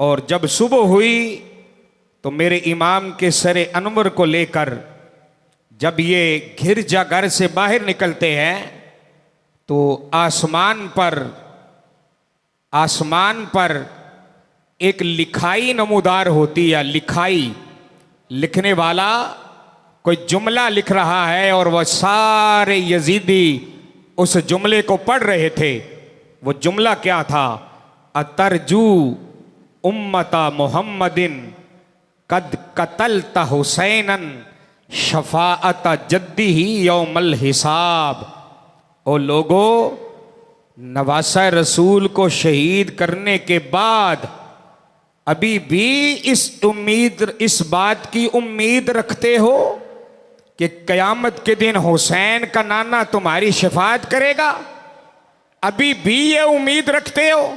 اور جب صبح ہوئی تو میرے امام کے سر انور کو لے کر جب یہ گرجا گھر سے باہر نکلتے ہیں تو آسمان پر ایک لکھائی نمودار ہوتی ہے. لکھائی لکھنے والا کوئی جملہ لکھ رہا ہے اور وہ سارے یزیدی اس جملے کو پڑھ رہے تھے. وہ جملہ کیا تھا؟ اترجو امتا محمدن قد قتلت حسینا شفاعت جدی ہی یوم الحساب. او لوگو، نواسہ رسول کو شہید کرنے کے بعد ابھی بھی اس بات کی امید رکھتے ہو کہ قیامت کے دن حسین کا نانا تمہاری شفاعت کرے گا؟ ابھی بھی یہ امید رکھتے ہو؟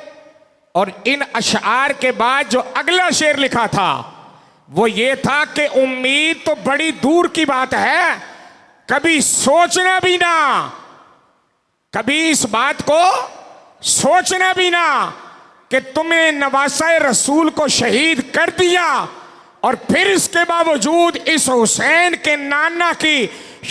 اور ان اشعار کے بعد جو اگلا شعر لکھا تھا وہ یہ تھا کہ امید تو بڑی دور کی بات ہے، کبھی سوچنا بھی نہ، کبھی اس بات کو سوچنا بھی نہ کہ تمہیں نواسہ رسول کو شہید کر دیا اور پھر اس کے باوجود اس حسین کے نانا کی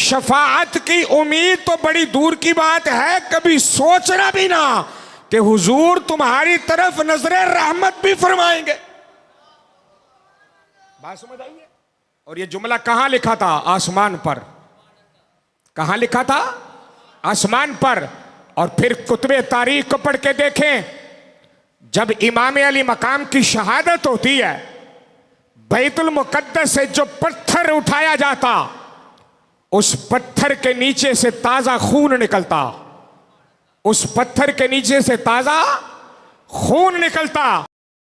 شفاعت کی امید تو بڑی دور کی بات ہے، کبھی سوچنا بھی نہ کہ حضور تمہاری طرف نظر رحمت بھی فرمائیں گے. بات سمجھ آئیے؟ اور یہ جملہ کہاں لکھا تھا؟ آسمان پر. کہاں لکھا تھا؟ آسمان پر. اور پھر کتب تاریخ کو پڑھ کے دیکھیں، جب امام علی مقام کی شہادت ہوتی ہے، بیت المقدس سے جو پتھر اٹھایا جاتا اس پتھر کے نیچے سے تازہ خون نکلتا، اس پتھر کے نیچے سے تازہ خون نکلتا.